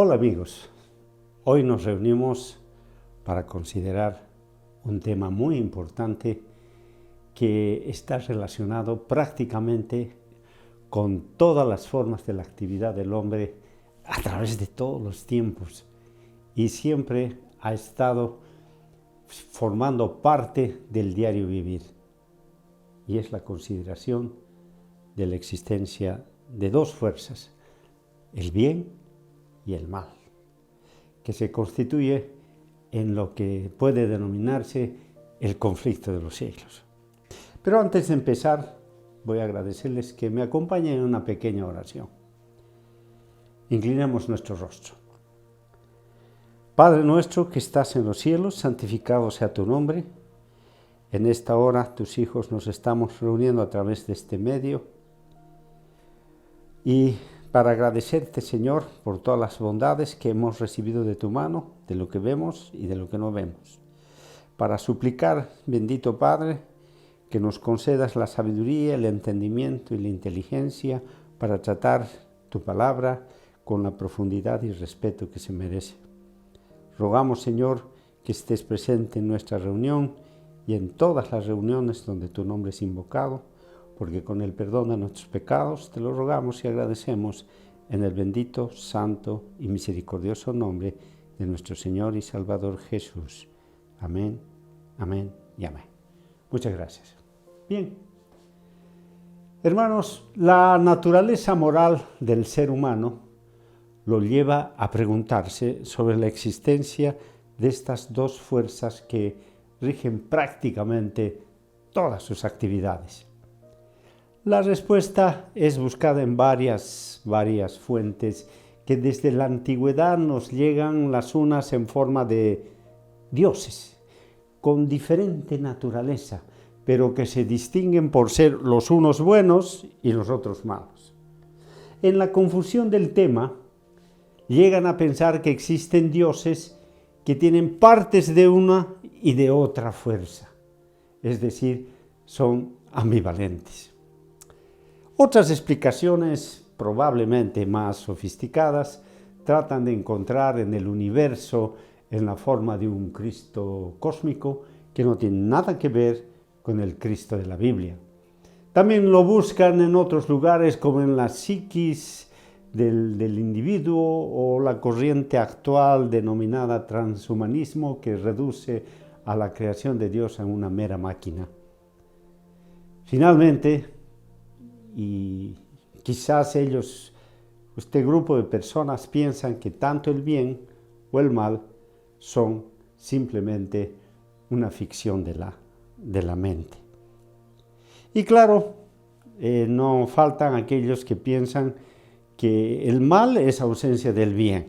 Hola amigos, hoy nos reunimos para considerar un tema muy importante que está relacionado prácticamente con todas las formas de la actividad del hombre a través de todos los tiempos y siempre ha estado formando parte del diario vivir, y es la consideración de la existencia de dos fuerzas, el bien y el mal, que se constituye en lo que puede denominarse el conflicto de los siglos. Pero antes de empezar, voy a agradecerles que me acompañen en una pequeña oración. Inclinemos nuestro rostro. Padre nuestro que estás en los cielos, santificado sea tu nombre. En esta hora tus hijos nos estamos reuniendo a través de este medio y para agradecerte, Señor, por todas las bondades que hemos recibido de tu mano, de lo que vemos y de lo que no vemos. Para suplicar, bendito Padre, que nos concedas la sabiduría, el entendimiento y la inteligencia para tratar tu palabra con la profundidad y respeto que se merece. Rogamos, Señor, que estés presente en nuestra reunión y en todas las reuniones donde tu nombre es invocado, porque con el perdón de nuestros pecados te lo rogamos y agradecemos en el bendito, santo y misericordioso nombre de nuestro Señor y Salvador Jesús. Amén, amén y amén. Muchas gracias. Bien, hermanos, la naturaleza moral del ser humano lo lleva a preguntarse sobre la existencia de estas dos fuerzas que rigen prácticamente todas sus actividades. La respuesta es buscada en varias fuentes que desde la antigüedad nos llegan las unas en forma de dioses, con diferente naturaleza, pero que se distinguen por ser los unos buenos y los otros malos. En la confusión del tema, llegan a pensar que existen dioses que tienen partes de una y de otra fuerza, es decir, son ambivalentes. Otras explicaciones, probablemente más sofisticadas, tratan de encontrar en el universo en la forma de un Cristo cósmico que no tiene nada que ver con el Cristo de la Biblia. También lo buscan en otros lugares como en la psiquis del individuo o la corriente actual denominada transhumanismo que reduce a la creación de Dios a una mera máquina. Finalmente, y quizás este grupo de personas piensan que tanto el bien o el mal son simplemente una ficción de la mente. Y claro, no faltan aquellos que piensan que el mal es ausencia del bien.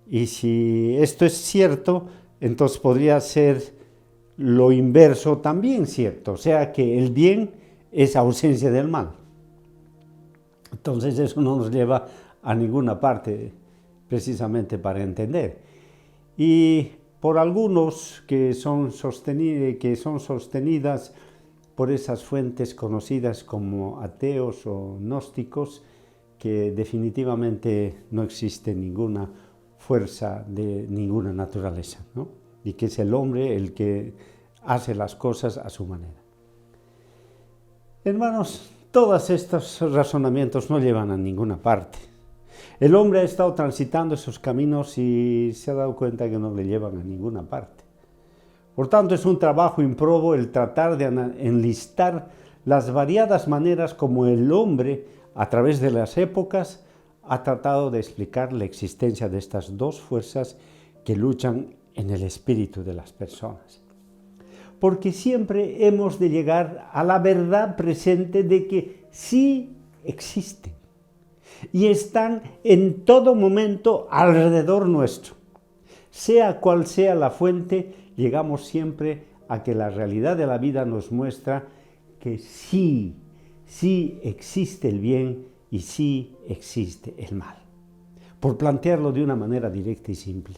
Y si esto es cierto, entonces podría ser lo inverso también cierto, o sea que el bien es ausencia del mal. Entonces eso no nos lleva a ninguna parte precisamente para entender. Y por algunos que son sostenidas por esas fuentes conocidas como ateos o gnósticos, que definitivamente no existe ninguna fuerza de ninguna naturaleza, ¿no? Y que es el hombre el que hace las cosas a su manera. Hermanos, todos estos razonamientos no llevan a ninguna parte. El hombre ha estado transitando esos caminos y se ha dado cuenta que no le llevan a ninguna parte. Por tanto, es un trabajo improbo el tratar de enlistar las variadas maneras como el hombre, a través de las épocas, ha tratado de explicar la existencia de estas dos fuerzas que luchan en el espíritu de las personas. Porque siempre hemos de llegar a la verdad presente de que sí existen y están en todo momento alrededor nuestro. Sea cual sea la fuente, llegamos siempre a que la realidad de la vida nos muestra que sí existe el bien y sí existe el mal, por plantearlo de una manera directa y simple.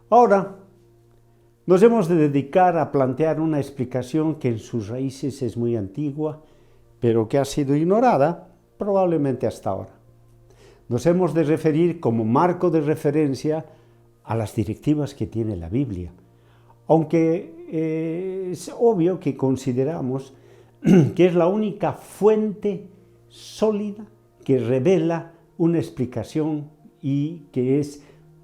Ahora, nos hemos de dedicar a plantear una explicación que en sus raíces es muy antigua, pero que ha sido ignorada probablemente hasta ahora. nos hemos de referir como marco de referencia a las directivas que tiene la Biblia. Aunque es obvio que consideramos que es la única fuente sólida que revela una explicación y que es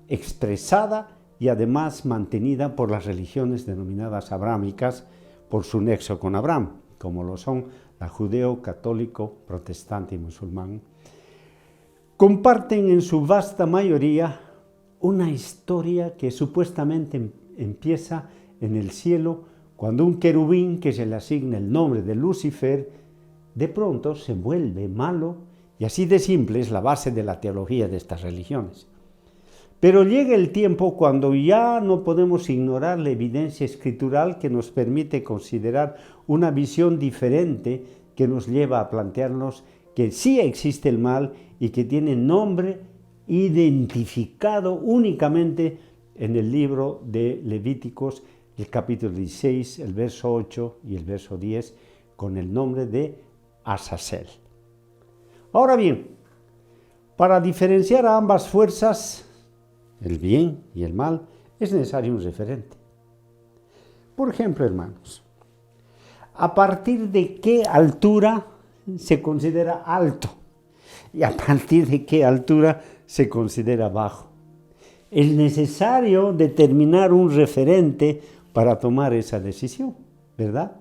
expresada y además mantenida por las religiones denominadas abrámicas por su nexo con Abraham, como lo son la judeo, católico, protestante y musulmán. Comparten en su vasta mayoría una historia que supuestamente empieza en el cielo cuando un querubín que se le asigna el nombre de Lucifer de pronto se vuelve malo, y así de simple es la base de la teología de estas religiones. Pero llega el tiempo cuando ya no podemos ignorar la evidencia escritural que nos permite considerar una visión diferente que nos lleva a plantearnos que sí existe el mal y que tiene nombre identificado únicamente en el libro de Levíticos, el capítulo 16, el verso 8 y el verso 10, con el nombre de Azazel. Ahora bien, para diferenciar a ambas fuerzas, el bien y el mal, es necesario un referente. Por ejemplo, hermanos, ¿a partir de qué altura se considera alto? ¿Y a partir de qué altura se considera bajo? Es necesario determinar un referente para tomar esa decisión, ¿verdad?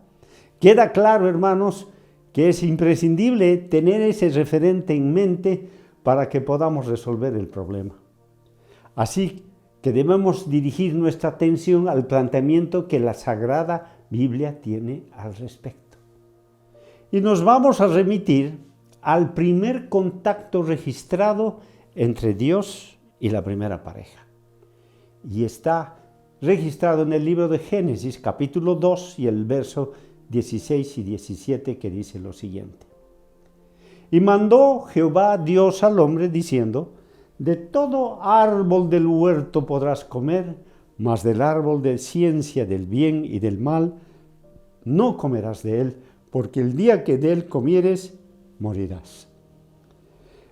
Queda claro, hermanos, que es imprescindible tener ese referente en mente para que podamos resolver el problema. Así que debemos dirigir nuestra atención al planteamiento que la Sagrada Biblia tiene al respecto. Y nos vamos a remitir al primer contacto registrado entre Dios y la primera pareja. Y está registrado en el libro de Génesis, capítulo 2, y el verso 16 y 17, que dice lo siguiente. Y mandó Jehová Dios al hombre, diciendo: de todo árbol del huerto podrás comer, mas del árbol de ciencia del bien y del mal no comerás de él, porque el día que de él comieres, morirás.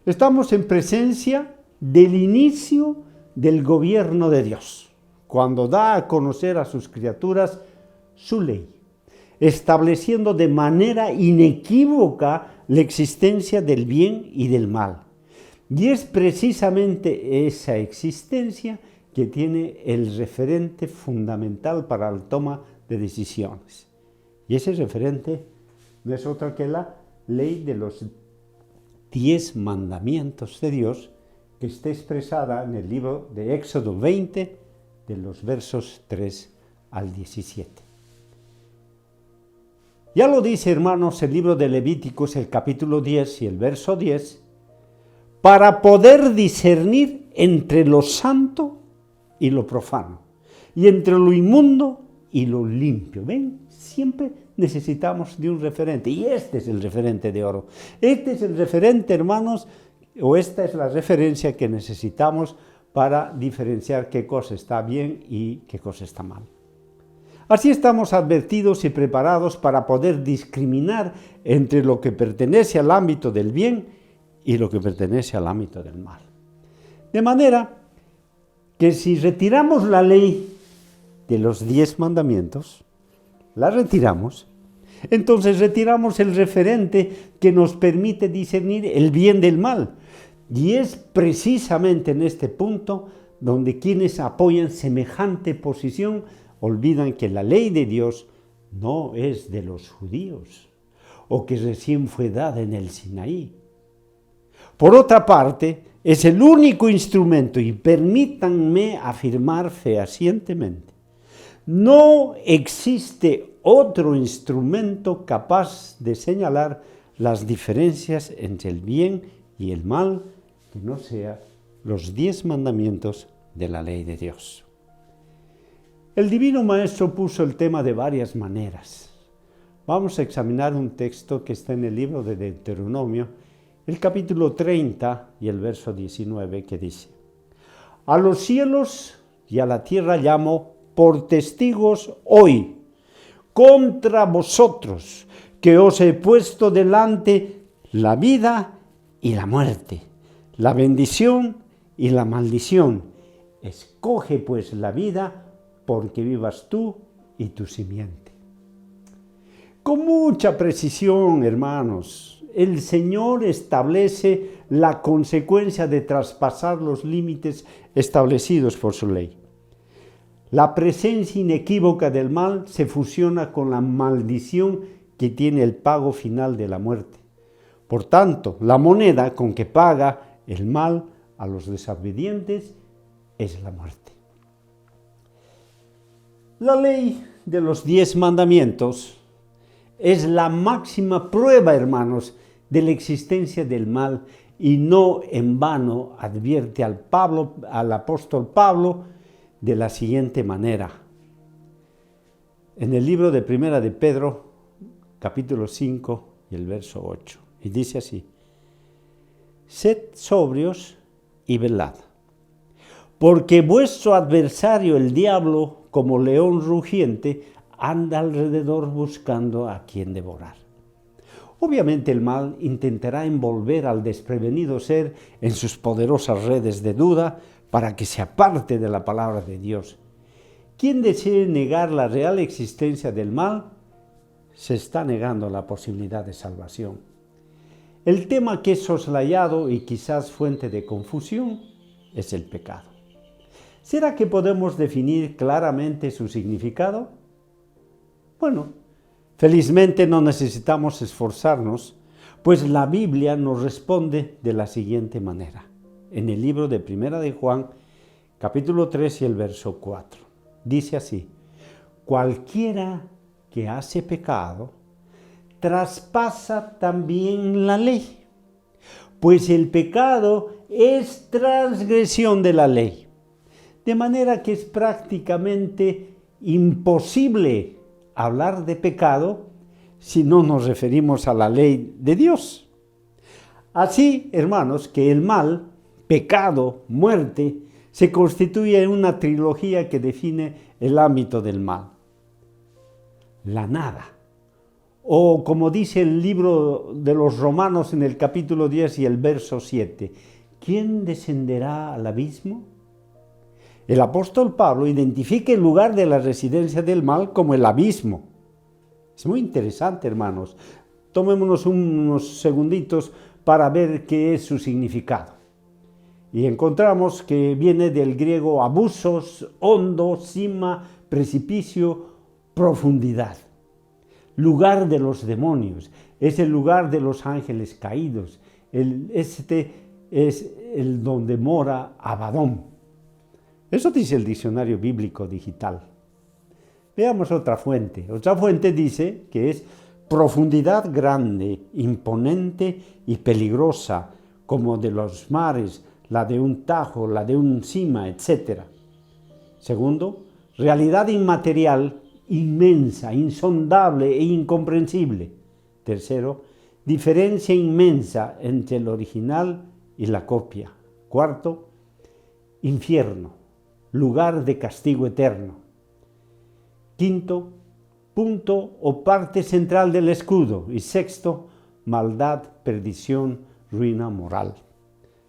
Estamos en presencia del inicio del gobierno de Dios, cuando da a conocer a sus criaturas su ley, estableciendo de manera inequívoca la existencia del bien y del mal. Y es precisamente esa existencia que tiene el referente fundamental para la toma de decisiones. Y ese referente no es otro que la ley de los 10 mandamientos de Dios, que está expresada en el libro de Éxodo 20, de los versos 3 al 17. Ya lo dice, hermanos, el libro de Levíticos, el capítulo 10 y el verso 10, para poder discernir entre lo santo y lo profano, y entre lo inmundo y lo limpio. ¿Ven? Siempre necesitamos de un referente, y este es el referente de oro. Este es el referente, hermanos, o esta es la referencia que necesitamos para diferenciar qué cosa está bien y qué cosa está mal. Así estamos advertidos y preparados para poder discriminar entre lo que pertenece al ámbito del bien y lo que pertenece al ámbito del mal. De manera que si retiramos la ley de los 10 mandamientos, la retiramos, entonces retiramos el referente que nos permite discernir el bien del mal. Y es precisamente en este punto donde quienes apoyan semejante posición olvidan que la ley de Dios no es de los judíos, o que recién fue dada en el Sinaí. Por otra parte, es el único instrumento, y permítanme afirmar fehacientemente, no existe otro instrumento capaz de señalar las diferencias entre el bien y el mal que no sea los 10 mandamientos de la ley de Dios. El Divino Maestro puso el tema de varias maneras. Vamos a examinar un texto que está en el libro de Deuteronomio, el capítulo 30 y el verso 19, que dice: a los cielos y a la tierra llamo por testigos hoy contra vosotros, que os he puesto delante la vida y la muerte, la bendición y la maldición. Escoge pues la vida porque vivas tú y tu simiente. Con mucha precisión, hermanos, el Señor establece la consecuencia de traspasar los límites establecidos por su ley. La presencia inequívoca del mal se fusiona con la maldición que tiene el pago final de la muerte. Por tanto, la moneda con que paga el mal a los desobedientes es la muerte. La ley de los 10 mandamientos es la máxima prueba, hermanos, de la existencia del mal, y no en vano advierte al apóstol Pablo de la siguiente manera. En el libro de Primera de Pedro, capítulo 5 y el verso 8, y dice así: sed sobrios y velad, porque vuestro adversario el diablo, como león rugiente, anda alrededor buscando a quien devorar. Obviamente el mal intentará envolver al desprevenido ser en sus poderosas redes de duda para que se aparte de la palabra de Dios. Quien desee negar la real existencia del mal, se está negando la posibilidad de salvación. El tema que es soslayado y quizás fuente de confusión es el pecado. ¿Será que podemos definir claramente su significado? Bueno, felizmente no necesitamos esforzarnos, pues la Biblia nos responde de la siguiente manera. En el libro de Primera de Juan, capítulo 3 y el verso 4. Dice así: cualquiera que hace pecado, traspasa también la ley, pues el pecado es transgresión de la ley. De manera que es prácticamente imposible hablar de pecado si no nos referimos a la ley de Dios. Así, hermanos, que el mal, pecado, muerte, se constituye en una trilogía que define el ámbito del mal. La nada. O como dice el libro de los Romanos en el capítulo 10 y el verso 7, ¿quién descenderá al abismo? El apóstol Pablo identifica el lugar de la residencia del mal como el abismo. Es muy interesante, hermanos. Tomémonos unos segunditos para ver qué es su significado. Y encontramos que viene del griego abusos, hondo, cima, precipicio, profundidad. Lugar de los demonios, es el lugar de los ángeles caídos. Este es el donde mora Abadón. Eso dice el diccionario bíblico digital. Veamos otra fuente. Otra fuente dice que es profundidad grande, imponente y peligrosa, como de los mares, la de un Tajo, la de un Sima, etc. Segundo, realidad inmaterial, inmensa, insondable e incomprensible. Tercero, diferencia inmensa entre el original y la copia. Cuarto, infierno, lugar de castigo eterno. Quinto, punto o parte central del escudo. Y sexto, maldad, perdición, ruina moral.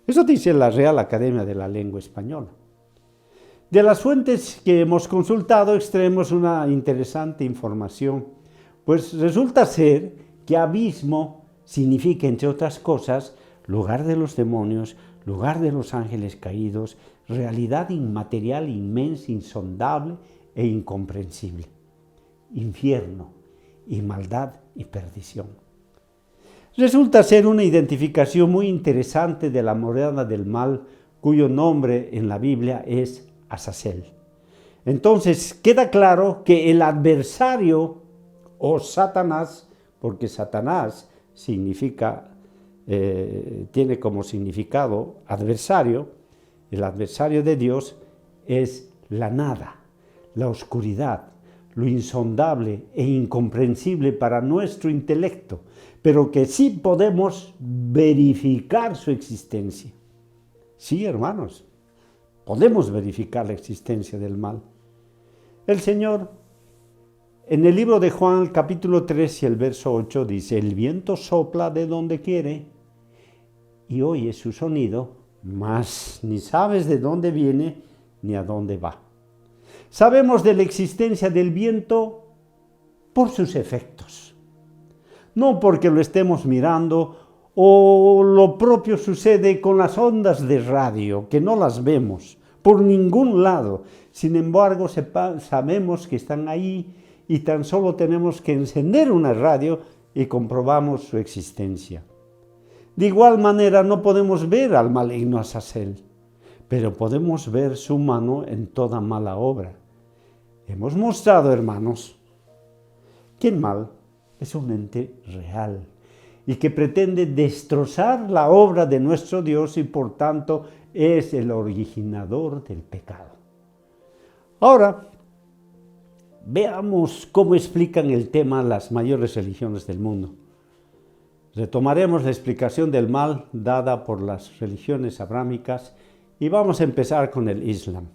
Eso dice la Real Academia de la Lengua Española. De las fuentes que hemos consultado extraemos una interesante información, pues resulta ser que abismo significa, entre otras cosas, lugar de los demonios, lugar de los ángeles caídos, realidad inmaterial, inmensa, insondable e incomprensible. Infierno y maldad y perdición. Resulta ser una identificación muy interesante de la morada del mal, cuyo nombre en la Biblia es Azazel. Entonces queda claro que el adversario o Satanás, porque Satanás significa, tiene como significado adversario, el adversario de Dios es la nada, la oscuridad, lo insondable e incomprensible para nuestro intelecto, pero que sí podemos verificar su existencia. Sí, hermanos, podemos verificar la existencia del mal. El Señor, en el libro de Juan, capítulo 3 y el verso 8, dice: el viento sopla de donde quiere y oyes su sonido, mas ni sabes de dónde viene ni a dónde va. Sabemos de la existencia del viento por sus efectos, no porque lo estemos mirando, o lo propio sucede con las ondas de radio, que no las vemos por ningún lado. Sin embargo, sabemos que están ahí y tan solo tenemos que encender una radio y comprobamos su existencia. De igual manera, no podemos ver al maligno Azazel, pero podemos ver su mano en toda mala obra. Hemos mostrado, hermanos, que el mal es un ente real y que pretende destrozar la obra de nuestro Dios y por tanto es el originador del pecado. Ahora, veamos cómo explican el tema las mayores religiones del mundo. Retomaremos la explicación del mal dada por las religiones abrámicas y vamos a empezar con el Islam.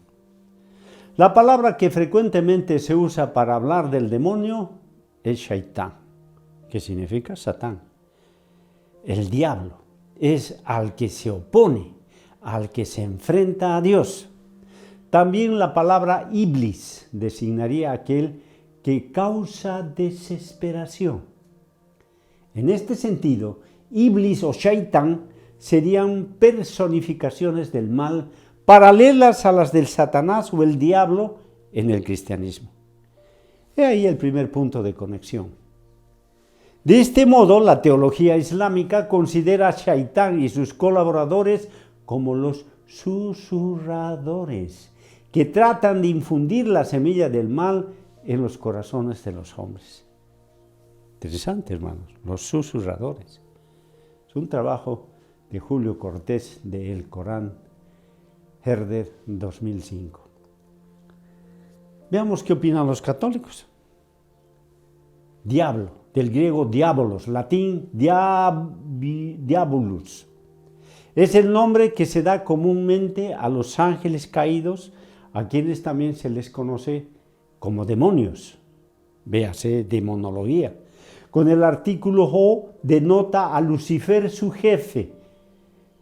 La palabra que frecuentemente se usa para hablar del demonio es Shaitán, que significa Satán. El diablo es al que se opone, al que se enfrenta a Dios. También la palabra Iblis designaría aquel que causa desesperación. En este sentido, Iblis o Shaitán serían personificaciones del mal paralelas a las del Satanás o el diablo en el cristianismo. He ahí el primer punto de conexión. De este modo, la teología islámica considera a Shaitán y sus colaboradores como los susurradores, que tratan de infundir la semilla del mal en los corazones de los hombres. Interesante, hermanos, los susurradores. Es un trabajo de Julio Cortés de El Corán, Herder 2005. Veamos qué opinan los católicos. Diablo, del griego diabolos, latín diabolus. Es el nombre que se da comúnmente a los ángeles caídos, a quienes también se les conoce como demonios. Véase demonología. Con el artículo o denota a Lucifer su jefe,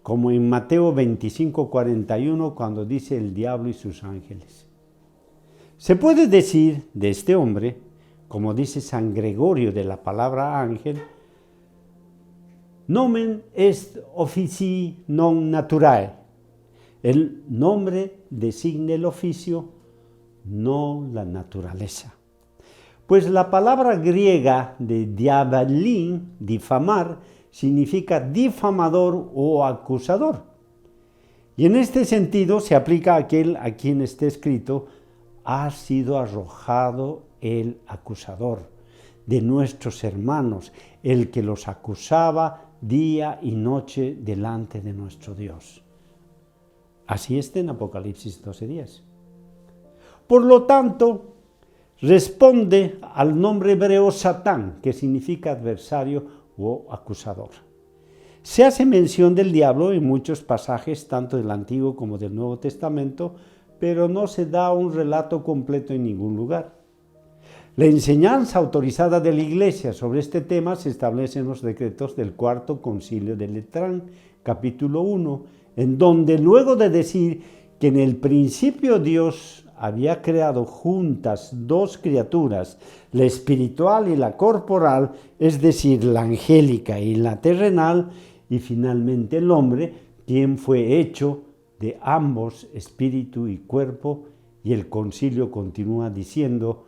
como en Mateo 25:41 cuando dice el diablo y sus ángeles. Se puede decir de este hombre, como dice San Gregorio de la palabra ángel, nomen est officii non naturae. El nombre designa el oficio, no la naturaleza. Pues la palabra griega de diabalín, difamar, significa difamador o acusador. Y en este sentido se aplica a aquel a quien está escrito, ha sido arrojado el acusador de nuestros hermanos, el que los acusaba día y noche delante de nuestro Dios. Así está en Apocalipsis 12:10. Por lo tanto, responde al nombre hebreo Satán, que significa adversario o acusador. Se hace mención del diablo en muchos pasajes, tanto del Antiguo como del Nuevo Testamento, pero no se da un relato completo en ningún lugar. La enseñanza autorizada de la Iglesia sobre este tema se establece en los decretos del Cuarto Concilio de Letrán, capítulo 1, en donde luego de decir que en el principio Dios había creado juntas dos criaturas, la espiritual y la corporal, es decir, la angélica y la terrenal, y finalmente el hombre, quien fue hecho de ambos, espíritu y cuerpo, y el concilio continúa diciendo,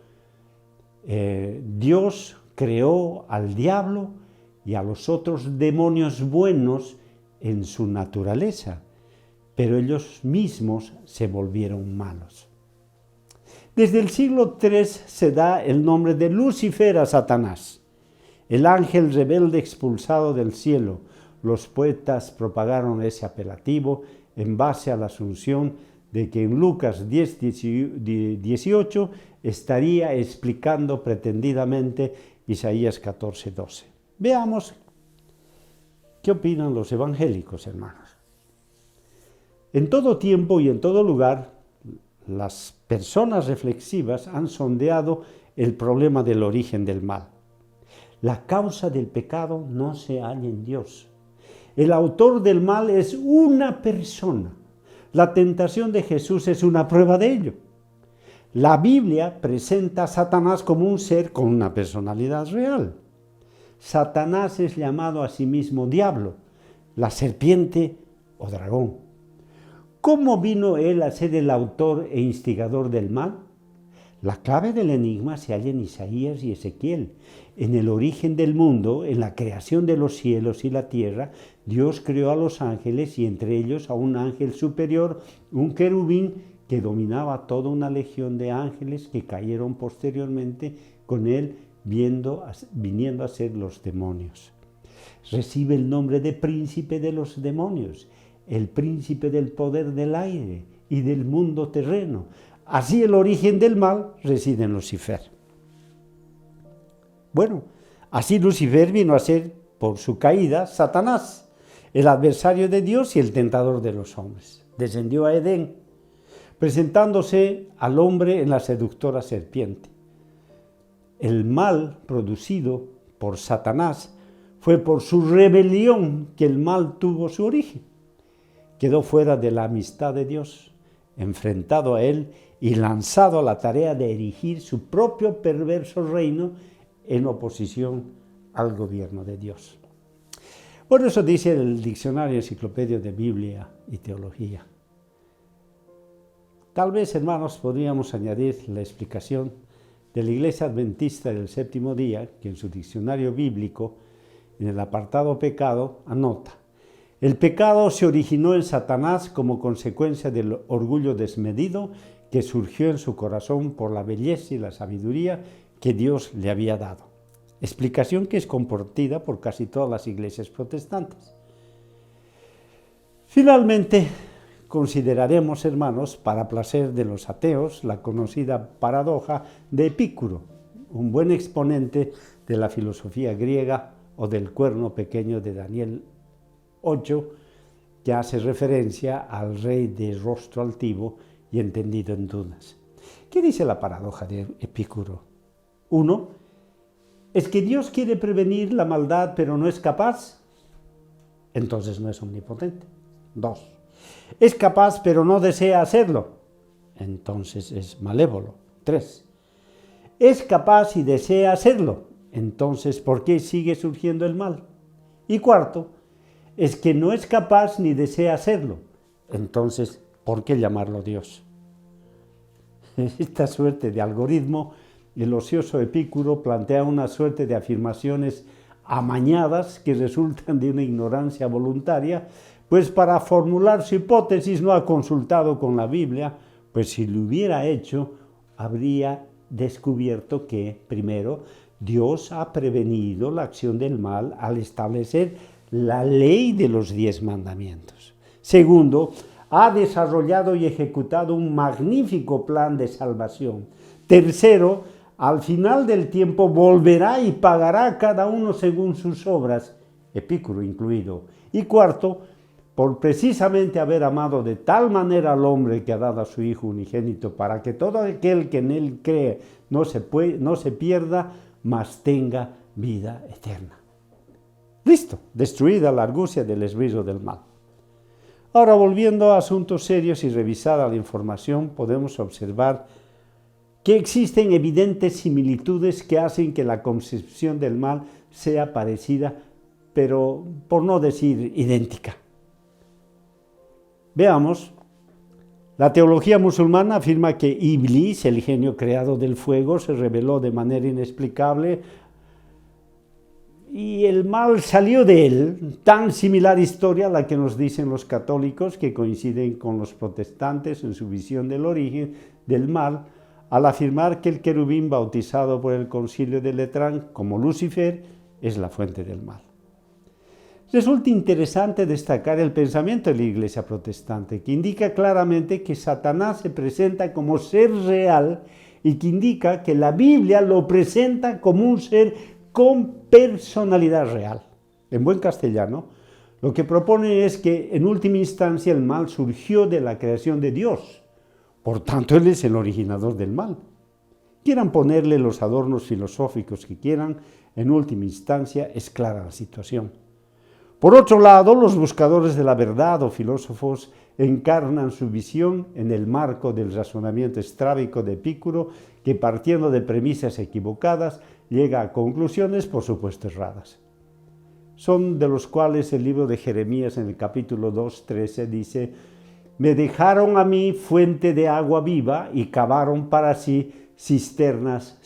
Dios creó al diablo y a los otros demonios buenos en su naturaleza, pero ellos mismos se volvieron malos. Desde el siglo III se da el nombre de Lucifer a Satanás, el ángel rebelde expulsado del cielo. Los poetas propagaron ese apelativo en base a la asunción de que en Lucas 10:18 estaría explicando pretendidamente Isaías 14:12. Veamos qué opinan los evangélicos, hermanos. En todo tiempo y en todo lugar, las personas reflexivas han sondeado el problema del origen del mal. La causa del pecado no se halla en Dios. El autor del mal es una persona. La tentación de Jesús es una prueba de ello. La Biblia presenta a Satanás como un ser con una personalidad real. Satanás es llamado a sí mismo diablo, la serpiente o dragón. ¿Cómo vino él a ser el autor e instigador del mal? La clave del enigma se halla en Isaías y Ezequiel. En el origen del mundo, en la creación de los cielos y la tierra, Dios creó a los ángeles y entre ellos a un ángel superior, un querubín que dominaba toda una legión de ángeles que cayeron posteriormente con él viniendo a ser los demonios. Recibe el nombre de príncipe de los demonios, el príncipe del poder del aire y del mundo terreno. Así el origen del mal reside en Lucifer. Bueno, así Lucifer vino a ser, por su caída, Satanás, el adversario de Dios y el tentador de los hombres. Descendió a Edén, presentándose al hombre en la seductora serpiente. El mal producido por Satanás fue por su rebelión que el mal tuvo su origen. Quedó fuera de la amistad de Dios, enfrentado a él y lanzado a la tarea de erigir su propio perverso reino en oposición al gobierno de Dios. Por eso dice el Diccionario Enciclopedia de Biblia y Teología. Tal vez, hermanos, podríamos añadir la explicación de la Iglesia Adventista del Séptimo Día, que en su diccionario bíblico, en el apartado pecado, anota: el pecado se originó en Satanás como consecuencia del orgullo desmedido que surgió en su corazón por la belleza y la sabiduría que Dios le había dado. Explicación que es compartida por casi todas las iglesias protestantes. Finalmente, consideraremos, hermanos, para placer de los ateos, la conocida paradoja de Epicuro, un buen exponente de la filosofía griega, o del cuerno pequeño de Daniel 8, que hace referencia al rey de rostro altivo y entendido en dudas. ¿Qué dice la paradoja de Epicuro? 1. ¿Es que Dios quiere prevenir la maldad pero no es capaz? Entonces no es omnipotente. 2. ¿Es capaz pero no desea hacerlo? Entonces es malévolo. 3. ¿Es capaz y desea hacerlo? Entonces, ¿por qué sigue surgiendo el mal? Y 4. Es que no es capaz ni desea hacerlo. Entonces, ¿por qué llamarlo Dios? Esta suerte de algoritmo, el ocioso Epicuro plantea una suerte de afirmaciones amañadas que resultan de una ignorancia voluntaria, pues para formular su hipótesis no ha consultado con la Biblia, pues si lo hubiera hecho, habría descubierto que, primero, Dios ha prevenido la acción del mal al establecer la ley de los 10 mandamientos. Segundo, ha desarrollado y ejecutado un magnífico plan de salvación. Tercero, al final del tiempo volverá y pagará a cada uno según sus obras, Epicuro incluido. Y cuarto, por precisamente haber amado de tal manera al hombre que ha dado a su Hijo unigénito, para que todo aquel que en él cree no se pierda, mas tenga vida eterna. Listo, destruida la argucia del esbirro del mal. Ahora, volviendo a asuntos serios y revisada la información, podemos observar que existen evidentes similitudes que hacen que la concepción del mal sea parecida, pero por no decir idéntica. Veamos, la teología musulmana afirma que Iblis, el genio creado del fuego, se reveló de manera inexplicable y el mal salió de él. Tan similar historia a la que nos dicen los católicos, que coinciden con los protestantes en su visión del origen del mal, al afirmar que el querubín bautizado por el concilio de Letrán como Lucifer es la fuente del mal. Resulta interesante destacar el pensamiento de la Iglesia protestante, que indica claramente que Satanás se presenta como ser real y que indica que la Biblia lo presenta como un ser con personalidad real. En buen castellano, lo que propone es que en última instancia el mal surgió de la creación de Dios. Por tanto, Él es el originador del mal. Quieran ponerle los adornos filosóficos que quieran, en última instancia es clara la situación. Por otro lado, los buscadores de la verdad o filósofos encarnan su visión en el marco del razonamiento estrábico de Epicuro, que partiendo de premisas equivocadas llega a conclusiones por supuesto erradas. Son de los cuales el libro de Jeremías en el capítulo 2:13 dice: «Me dejaron a mí fuente de agua viva y cavaron para sí cisternas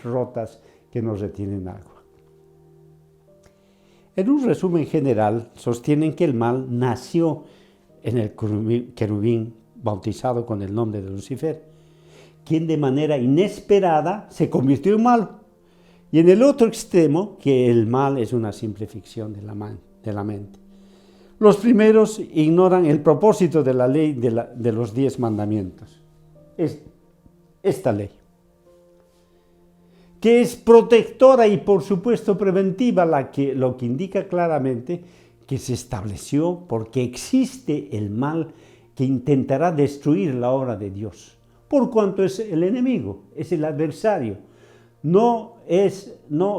rotas que no retienen agua». En un resumen general, sostienen que el mal nació en el querubín bautizado con el nombre de Lucifer, quien de manera inesperada se convirtió en malo. Y en el otro extremo, que el mal es una simple ficción de la mente. Los primeros ignoran el propósito de la ley de los 10 mandamientos. Es esta ley, que es protectora y por supuesto preventiva, lo que indica claramente que se estableció porque existe el mal que intentará destruir la obra de Dios, por cuanto es el enemigo, es el adversario. No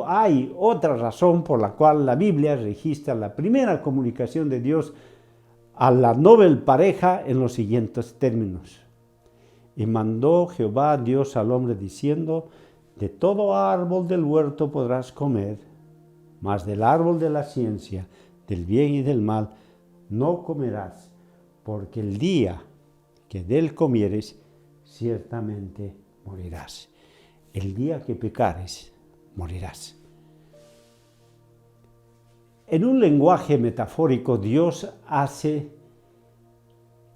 hay otra razón por la cual la Biblia registra la primera comunicación de Dios a la noble pareja en los siguientes términos: «Y mandó Jehová Dios al hombre diciendo: de todo árbol del huerto podrás comer, mas del árbol de la ciencia, del bien y del mal, no comerás, porque el día que de él comieres, ciertamente morirás». El día que pecares, morirás. En un lenguaje metafórico, Dios hace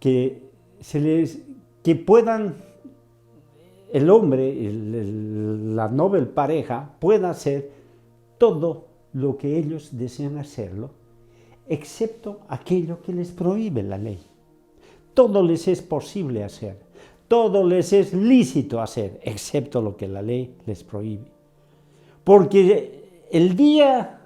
que puedan el hombre, la noble pareja, pueda hacer todo lo que ellos desean hacerlo, excepto aquello que les prohíbe la ley. Todo les es posible hacer, todo les es lícito hacer, excepto lo que la ley les prohíbe. Porque el día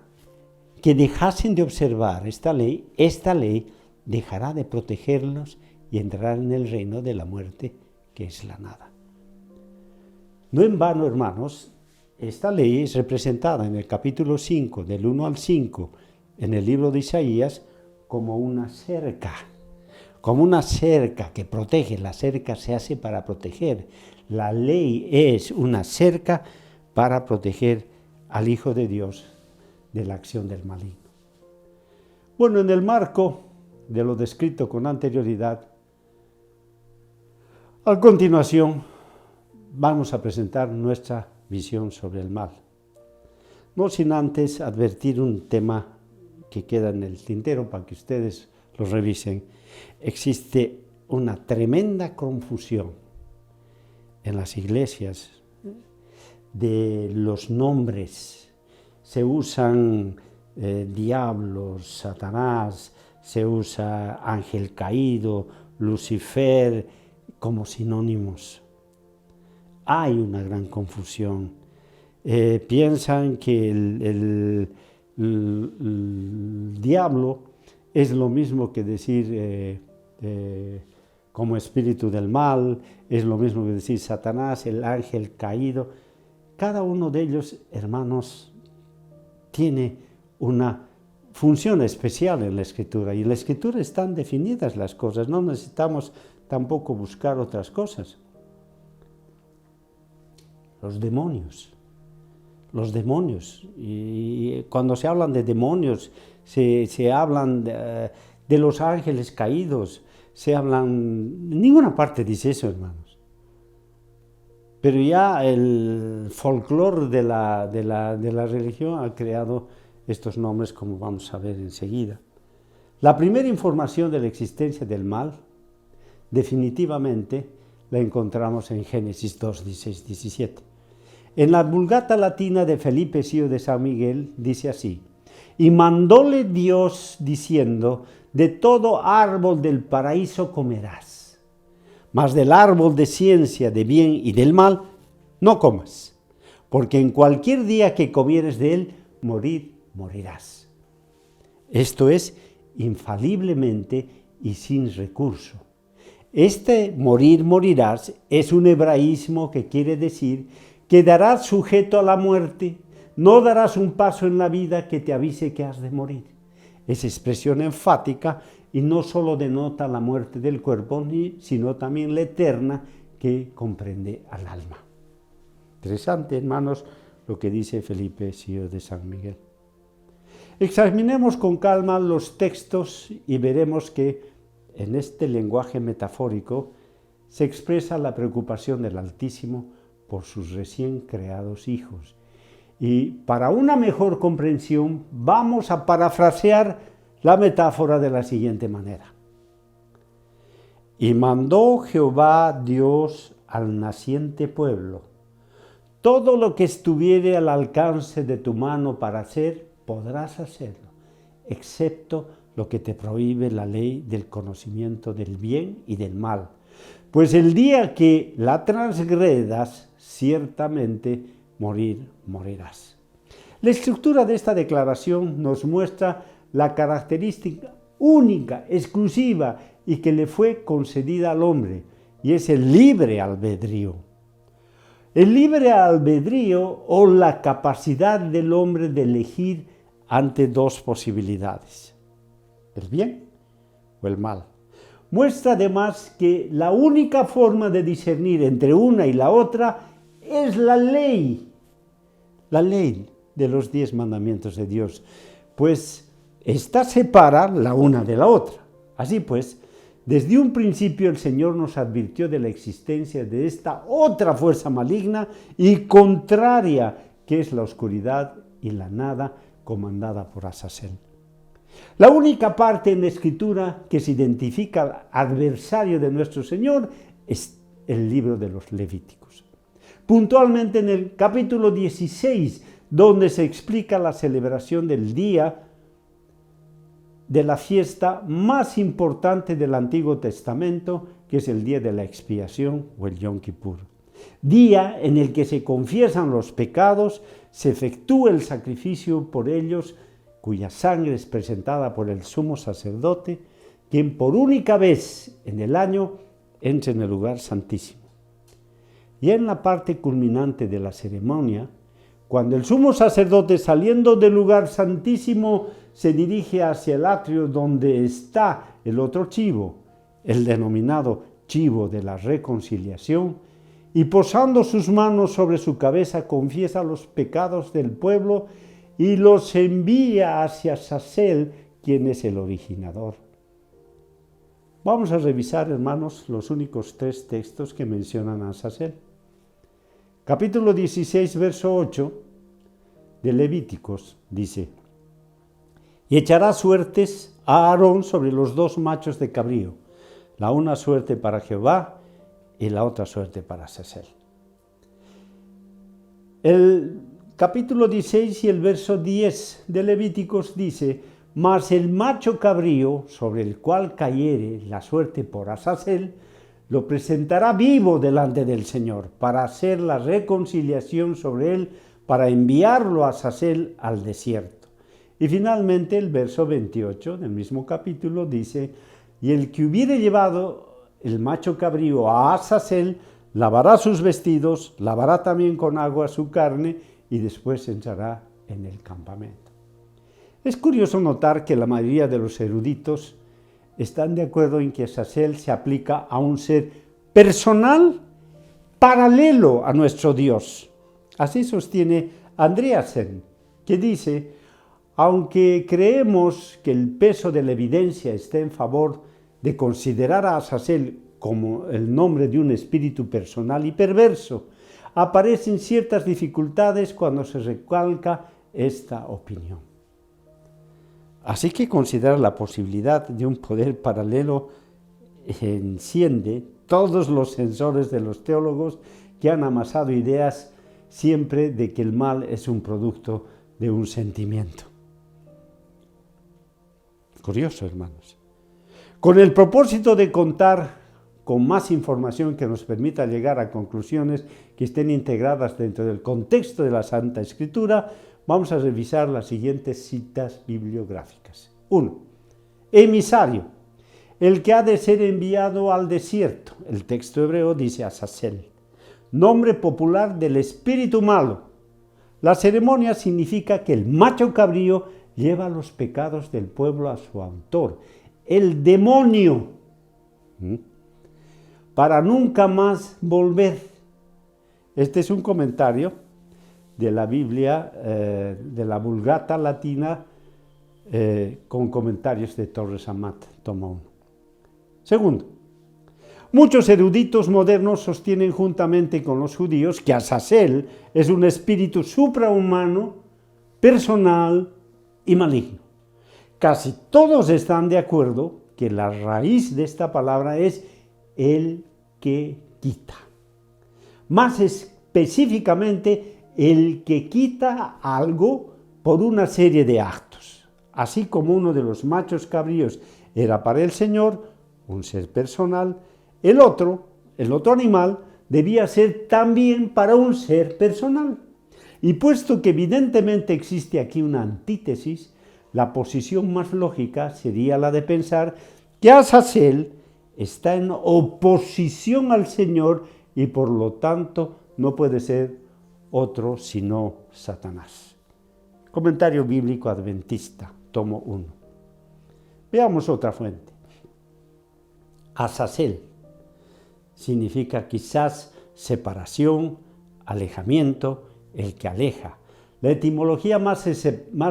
que dejasen de observar esta ley dejará de protegerlos y entrarán en el reino de la muerte, que es la nada. No en vano, hermanos, esta ley es representada en el capítulo 5, del 1 al 5, en el libro de Isaías, como una cerca que protege. La cerca se hace para proteger. La ley es una cerca para proteger al Hijo de Dios de la acción del maligno. Bueno, en el marco de lo descrito con anterioridad, a continuación vamos a presentar nuestra visión sobre el mal. No sin antes advertir un tema que queda en el tintero para que ustedes lo revisen. Existe una tremenda confusión en las iglesias de los nombres. Se usan diablos, Satanás, se usa ángel caído, Lucifer como sinónimos. Hay una gran confusión. Piensan que el diablo es lo mismo que decir como espíritu del mal, es lo mismo que decir Satanás, el ángel caído. Cada uno de ellos, hermanos, tiene una función especial en la Escritura, y en la Escritura están definidas las cosas, no necesitamos tampoco buscar otras cosas. Los demonios, y cuando se hablan de demonios, se hablan de los ángeles caídos, en ninguna parte dice eso, hermanos. Pero ya el folclore de la religión ha creado estos nombres, como vamos a ver enseguida. La primera información de la existencia del mal, definitivamente, la encontramos en Génesis 2, 16, 17. En la Vulgata latina de Felipe Sío de San Miguel dice así: «Y mandóle Dios diciendo, de todo árbol del paraíso comerás, mas del árbol de ciencia de bien y del mal no comas, porque en cualquier día que comieres de él, morirás». Esto es infaliblemente y sin recurso. Este morirás es un hebraísmo que quiere decir quedarás sujeto a la muerte, no darás un paso en la vida que te avise que has de morir. es expresión enfática y no solo denota la muerte del cuerpo, sino también la eterna que comprende al alma. Interesante, hermanos, lo que dice Felipe Sío de San Miguel. Examinemos con calma los textos y veremos que en este lenguaje metafórico se expresa la preocupación del Altísimo por sus recién creados hijos. Y para una mejor comprensión vamos a parafrasear la metáfora de la siguiente manera. Y mandó Jehová Dios al naciente pueblo: todo lo que estuviere al alcance de tu mano para hacer, podrás hacerlo, excepto lo que te prohíbe la ley del conocimiento del bien y del mal. Pues el día que la transgredas, ciertamente morirás. La estructura de esta declaración nos muestra la característica única, exclusiva y que le fue concedida al hombre, y es el libre albedrío. El libre albedrío o la capacidad del hombre de elegir ante dos posibilidades, el bien o el mal. Muestra además que la única forma de discernir entre una y la otra es la ley de los 10 mandamientos de Dios, pues esta separa la una de la otra. Así pues, desde un principio el Señor nos advirtió de la existencia de esta otra fuerza maligna y contraria, que es la oscuridad y la nada comandada por Azazel. La única parte en la Escritura que se identifica al adversario de nuestro Señor es el libro de los Levíticos. Puntualmente en el capítulo 16, donde se explica la celebración del día de la fiesta más importante del Antiguo Testamento, que es el día de la expiación o el Yom Kippur. Día en el que se confiesan los pecados, se efectúa el sacrificio por ellos, cuya sangre es presentada por el sumo sacerdote, quien por única vez en el año entra en el lugar santísimo. Y en la parte culminante de la ceremonia, cuando el sumo sacerdote, saliendo del lugar santísimo, se dirige hacia el atrio donde está el otro chivo, el denominado chivo de la reconciliación, y posando sus manos sobre su cabeza confiesa los pecados del pueblo y los envía hacia Azazel, quien es el originador. Vamos a revisar, hermanos, los únicos 3 textos que mencionan a Azazel. Capítulo 16, verso 8 de Levíticos dice: y echará suertes a Aarón sobre los 2 machos de cabrío, la una suerte para Jehová y la otra suerte para Azazel. El capítulo 16 y el verso 10 de Levíticos dice: mas el macho cabrío sobre el cual cayere la suerte por Azazel, lo presentará vivo delante del Señor, para hacer la reconciliación sobre él, para enviarlo a Azazel al desierto. Y finalmente el verso 28 del mismo capítulo dice: y el que hubiere llevado el macho cabrío a Azazel, lavará sus vestidos, lavará también con agua su carne, y después entrará en el campamento. Es curioso notar que la mayoría de los eruditos están de acuerdo en que Azazel se aplica a un ser personal paralelo a nuestro Dios. Así sostiene Andreasen, que dice: aunque creemos que el peso de la evidencia está en favor de considerar a Azazel como el nombre de un espíritu personal y perverso, aparecen ciertas dificultades cuando se recalca esta opinión. Así que considerar la posibilidad de un poder paralelo enciende todos los sensores de los teólogos que han amasado ideas siempre de que el mal es un producto de un sentimiento. Curioso, hermanos. Con el propósito de contar con más información que nos permita llegar a conclusiones que estén integradas dentro del contexto de la Santa Escritura, vamos a revisar las siguientes citas bibliográficas. 1. Emisario, el que ha de ser enviado al desierto. El texto hebreo dice Azazel. Nombre popular del espíritu malo. La ceremonia significa que el macho cabrío lleva los pecados del pueblo a su autor, el demonio, para nunca más volver. Este es un comentario de la Biblia, de la Vulgata latina, con comentarios de Torres Amat, tomo 1. Segundo, muchos eruditos modernos sostienen juntamente con los judíos que Azazel es un espíritu suprahumano, personal y maligno. Casi todos están de acuerdo que la raíz de esta palabra es el que quita. Más específicamente, el que quita algo por una serie de actos. Así como uno de los machos cabríos era para el Señor un ser personal, el otro animal, debía ser también para un ser personal. Y puesto que evidentemente existe aquí una antítesis, la posición más lógica sería la de pensar que Azazel está en oposición al Señor y por lo tanto no puede ser otro sino Satanás. Comentario bíblico adventista, tomo 1. Veamos otra fuente. Azazel significa quizás separación, alejamiento, el que aleja. La etimología más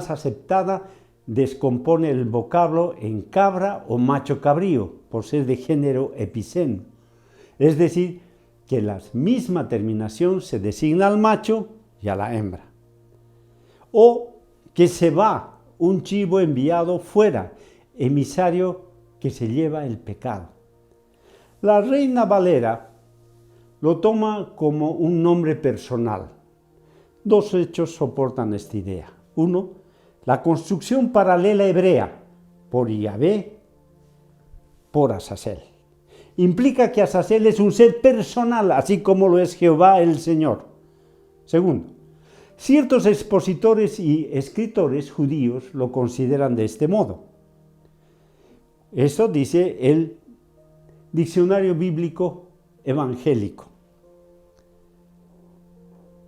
aceptada descompone el vocablo en cabra o macho cabrío, por ser de género epiceno. Es decir, que la misma terminación se designa al macho y a la hembra. O que se va un chivo enviado fuera, emisario que se lleva el pecado. La Reina Valera lo toma como un nombre personal. Dos hechos soportan esta idea. Uno, la construcción paralela hebrea por Yahvé, por Azazel. Implica que Azazel es un ser personal, así como lo es Jehová el Señor. Segundo, ciertos expositores y escritores judíos lo consideran de este modo. Eso dice el Diccionario Bíblico Evangélico.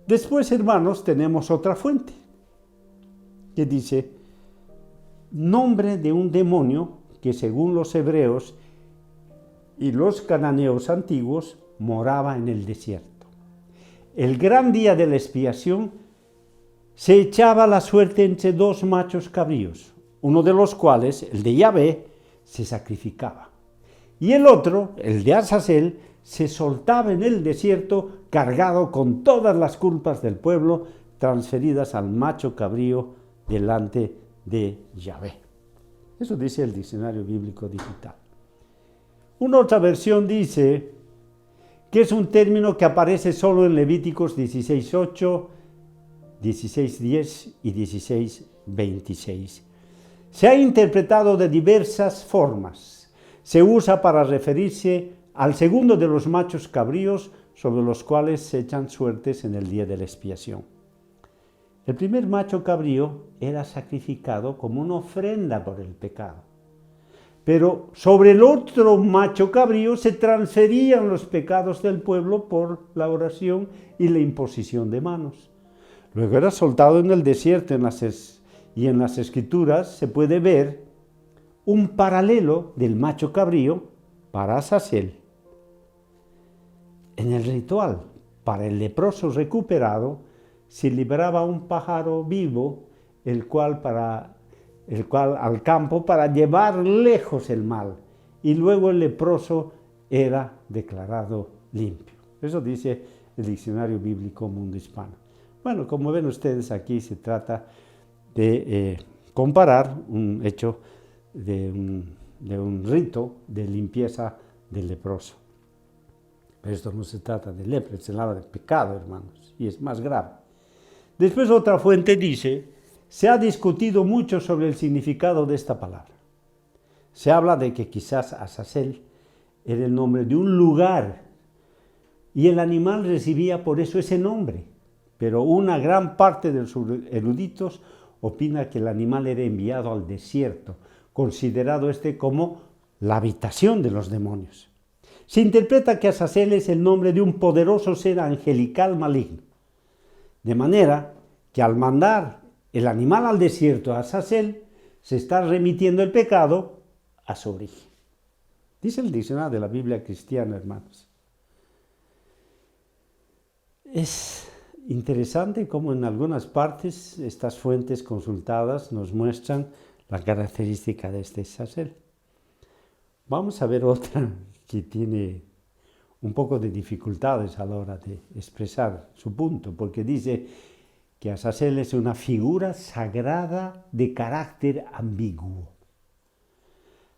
Después, hermanos, tenemos otra fuente que dice nombre de un demonio que según los hebreos y los cananeos antiguos moraba en el desierto. El gran día de la expiación se echaba la suerte entre dos machos cabríos, uno de los cuales, el de Yahvé, se sacrificaba. Y el otro, el de Azazel, se soltaba en el desierto cargado con todas las culpas del pueblo transferidas al macho cabrío delante de Yahvé. Eso dice el Diccionario Bíblico Digital. Una otra versión dice que es un término que aparece solo en Levíticos 16:8, 16:10 y 16:26. Se ha interpretado de diversas formas. Se usa para referirse al segundo de los machos cabríos sobre los cuales se echan suertes en el día de la expiación. El primer macho cabrío era sacrificado como una ofrenda por el pecado. Pero sobre el otro macho cabrío se transferían los pecados del pueblo por la oración y la imposición de manos. Luego era soltado en el desierto y en las escrituras se puede ver un paralelo del macho cabrío para Azazel. En el ritual, para el leproso recuperado, se liberaba un pájaro vivo, el cual al campo para llevar lejos el mal, y luego el leproso era declarado limpio. Eso dice el Diccionario Bíblico Mundo Hispano. Bueno, como ven ustedes, aquí se trata de comparar un hecho de un rito de limpieza del leproso. Pero esto no se trata de lepra, se habla de pecado, hermanos, y es más grave. Después otra fuente dice, se ha discutido mucho sobre el significado de esta palabra. Se habla de que quizás Azazel era el nombre de un lugar y el animal recibía por eso ese nombre, pero una gran parte de los eruditos opina que el animal era enviado al desierto, considerado como la habitación de los demonios. Se interpreta que Azazel es el nombre de un poderoso ser angelical maligno, de manera que al mandar el animal al desierto, a Azazel, se está remitiendo el pecado a su origen. Dice el diccionario de la Biblia cristiana, hermanos. Es interesante cómo en algunas partes estas fuentes consultadas nos muestran la característica de este Azazel. Vamos a ver otra que tiene un poco de dificultades a la hora de expresar su punto, porque dice que Azazel es una figura sagrada de carácter ambiguo.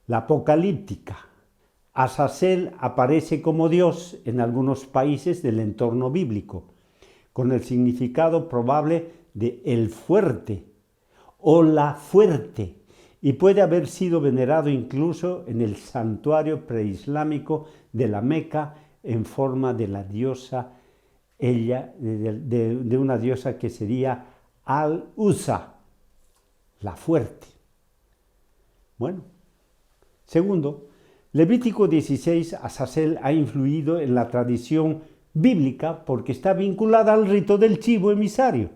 La apocalíptica. Azazel aparece como Dios en algunos países del entorno bíblico, con el significado probable de el fuerte o la fuerte, y puede haber sido venerado incluso en el santuario preislámico de la Meca en forma de la diosa, de una diosa que sería Al-Uzza, la fuerte. Bueno, segundo, Levítico 16, Azazel ha influido en la tradición bíblica porque está vinculada al rito del chivo emisario,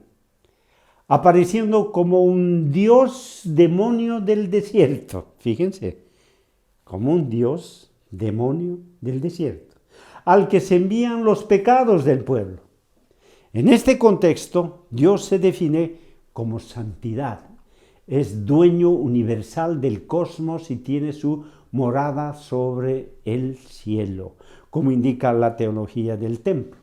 apareciendo como un dios demonio del desierto. Fíjense, como un dios demonio del desierto, al que se envían los pecados del pueblo. En este contexto, Dios se define como santidad. Es dueño universal del cosmos y tiene su morada sobre el cielo, como indica la teología del templo.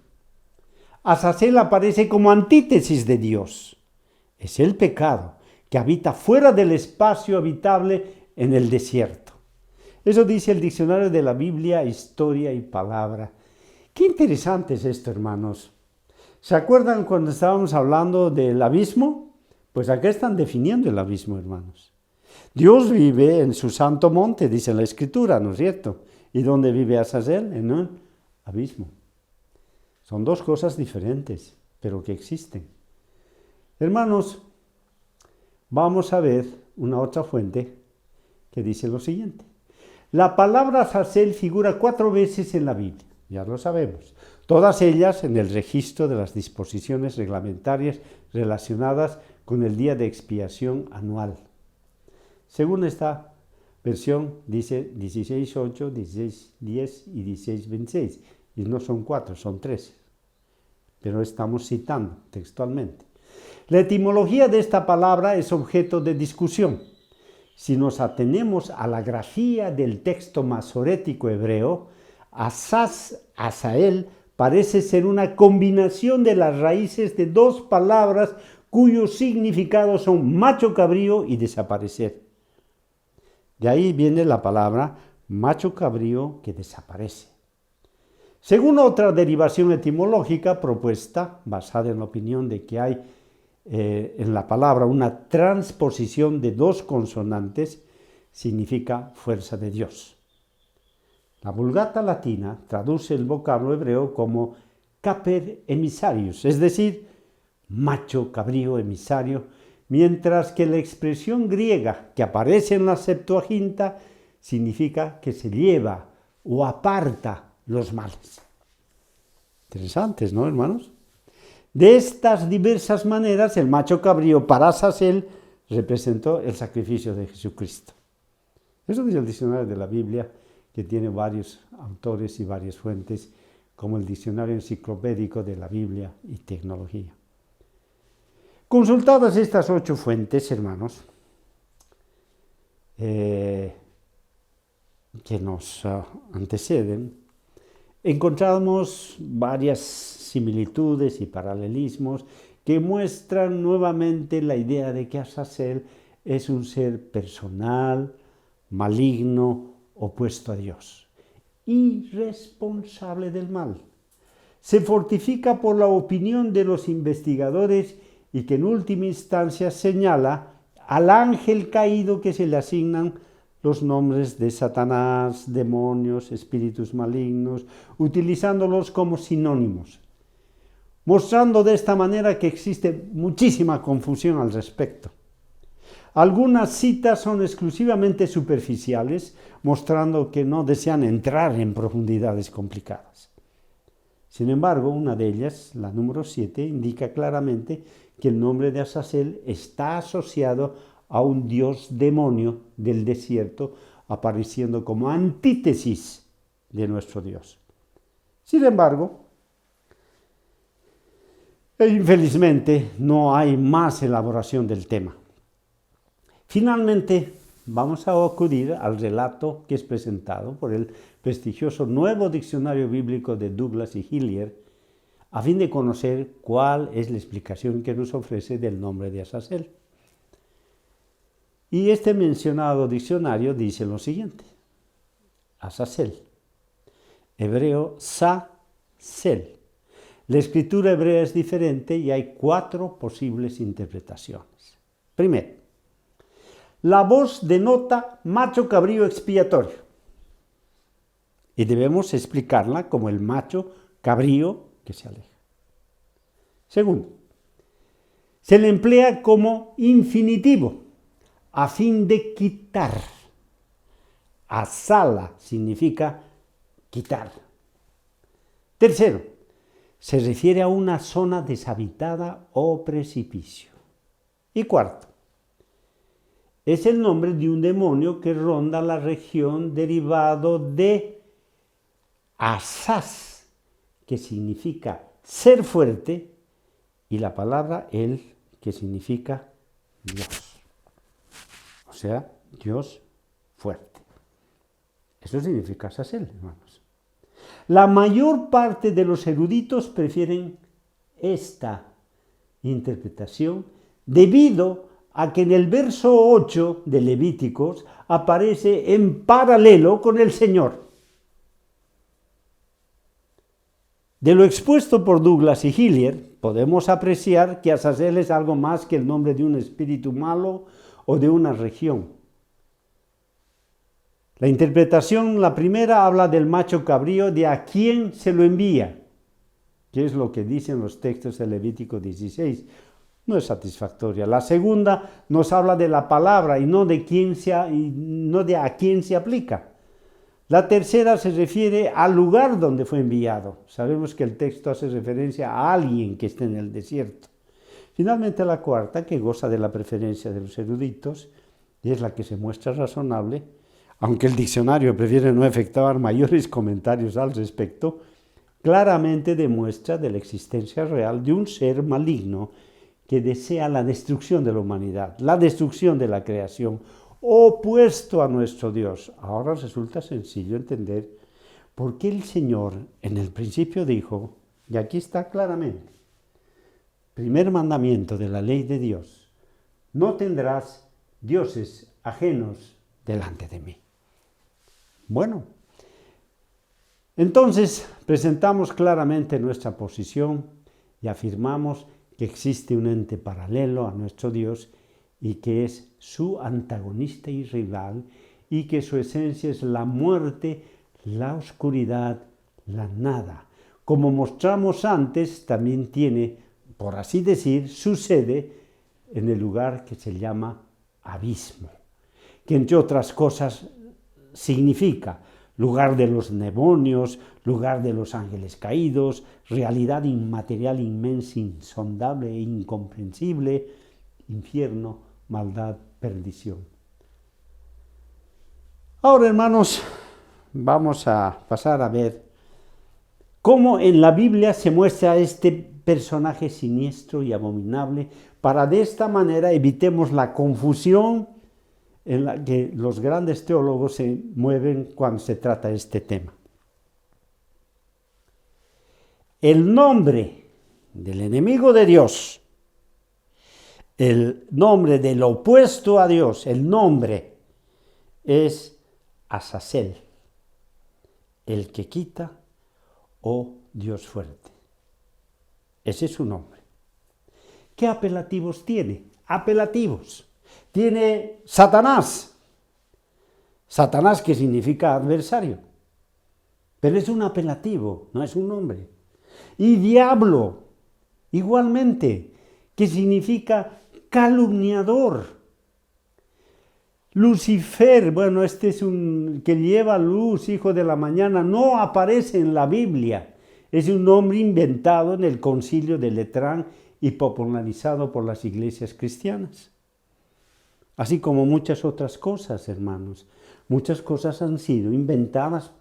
Azazel aparece como antítesis de Dios. Es el pecado que habita fuera del espacio habitable en el desierto. Eso dice el diccionario de la Biblia, Historia y Palabra. Qué interesante es esto, hermanos. ¿Se acuerdan cuando estábamos hablando del abismo? Pues acá están definiendo el abismo, hermanos. Dios vive en su santo monte, dice la Escritura, ¿no es cierto? ¿Y dónde vive Azazel? En un abismo. Son dos cosas diferentes, pero que existen. Hermanos, vamos a ver una otra fuente que dice lo siguiente. La palabra Azazel figura 4 veces en la Biblia, ya lo sabemos. Todas ellas en el registro de las disposiciones reglamentarias relacionadas con el día de expiación anual. Según esta versión, dice 16.8, 16.10 y 16.26. Y no son 4, son 3. Pero estamos citando textualmente. La etimología de esta palabra es objeto de discusión. Si nos atenemos a la grafía del texto masorético hebreo, Azael parece ser una combinación de las raíces de 2 palabras cuyos significados son macho cabrío y desaparecer. De ahí viene la palabra macho cabrío que desaparece. Según otra derivación etimológica propuesta, basada en la opinión de que hay en la palabra una transposición de 2 consonantes, significa fuerza de Dios. La Vulgata latina traduce el vocablo hebreo como caper emisarius, es decir, macho cabrío emisario, mientras que la expresión griega que aparece en la Septuaginta significa que se lleva o aparta los males. Interesantes, ¿no, hermanos? De estas diversas maneras, el macho cabrío para Azazel representó el sacrificio de Jesucristo. Eso dice el diccionario de la Biblia, que tiene varios autores y varias fuentes, como el diccionario enciclopédico de la Biblia y tecnología. Consultadas estas 8 fuentes, hermanos, que nos anteceden, encontramos varias similitudes y paralelismos que muestran nuevamente la idea de que Azazel es un ser personal, maligno, opuesto a Dios, irresponsable del mal. Se fortifica por la opinión de los investigadores y que en última instancia señala al ángel caído que se le asignan los nombres de Satanás, demonios, espíritus malignos, utilizándolos como sinónimos, mostrando de esta manera que existe muchísima confusión al respecto. Algunas citas son exclusivamente superficiales, mostrando que no desean entrar en profundidades complicadas. Sin embargo, una de ellas, la número 7, indica claramente que el nombre de Azazel está asociado a un dios demonio del desierto, apareciendo como antítesis de nuestro Dios. Sin embargo, infelizmente no hay más elaboración del tema. Finalmente, vamos a acudir al relato que es presentado por el prestigioso Nuevo Diccionario Bíblico de Douglas y Hillier, a fin de conocer cuál es la explicación que nos ofrece del nombre de Azazel. Y este mencionado diccionario dice lo siguiente: Azazel, hebreo sa-sel. La escritura hebrea es diferente y hay 4 posibles interpretaciones. Primero, la voz denota macho cabrío expiatorio y debemos explicarla como el macho cabrío que se aleja. Segundo, se le emplea como infinitivo a fin de quitar. Azala significa quitar. Tercero, se refiere a una zona deshabitada o precipicio. Y cuarto, es el nombre de un demonio que ronda la región derivado de Azaz, que significa ser fuerte, y la palabra el, que significa Dios. O sea, Dios fuerte. Eso significa Azazel, hermanos. La mayor parte de los eruditos prefieren esta interpretación debido a que en el verso 8 de Levíticos aparece en paralelo con el Señor. De lo expuesto por Douglas y Hillier, podemos apreciar que Azazel es algo más que el nombre de un espíritu malo o de una región. La interpretación, la primera, habla del macho cabrío, de a quién se lo envía, que es lo que dicen los textos de Levítico 16. No es satisfactoria. La segunda nos habla de la palabra y no de a quién se aplica. La tercera se refiere al lugar donde fue enviado. Sabemos que el texto hace referencia a alguien que esté en el desierto. Finalmente, la cuarta, que goza de la preferencia de los eruditos, y es la que se muestra razonable, aunque el diccionario prefiere no efectuar mayores comentarios al respecto, claramente demuestra de la existencia real de un ser maligno que desea la destrucción de la humanidad, la destrucción de la creación, opuesto a nuestro Dios. Ahora resulta sencillo entender por qué el Señor en el principio dijo, y aquí está claramente, primer mandamiento de la ley de Dios: no tendrás dioses ajenos delante de mí. Bueno, entonces presentamos claramente nuestra posición y afirmamos que existe un ente paralelo a nuestro Dios y que es su antagonista y rival, y que su esencia es la muerte, la oscuridad, la nada. Como mostramos antes, también tiene, por así decir, su sede en el lugar que se llama abismo, que entre otras cosas significa lugar de los demonios, lugar de los ángeles caídos, realidad inmaterial inmensa, insondable e incomprensible, infierno, maldad, perdición. Ahora, hermanos, vamos a pasar a ver cómo en la Biblia se muestra este personaje siniestro y abominable, para de esta manera evitemos la confusión en la que los grandes teólogos se mueven cuando se trata de este tema. El nombre del enemigo de Dios, el nombre del opuesto a Dios, el nombre es Azazel, el que quita o Dios fuerte. Ese es su nombre. ¿Qué apelativos tiene? Apelativos. Tiene Satanás. Satanás, que significa adversario. Pero es un apelativo, no es un nombre. Y diablo, igualmente, que significa calumniador. Lucifer, bueno, este es un que lleva luz, hijo de la mañana, no aparece en la Biblia. Es un nombre inventado en el concilio de Letrán y popularizado por las iglesias cristianas. Así como muchas otras cosas, hermanos. Muchas cosas han sido inventadas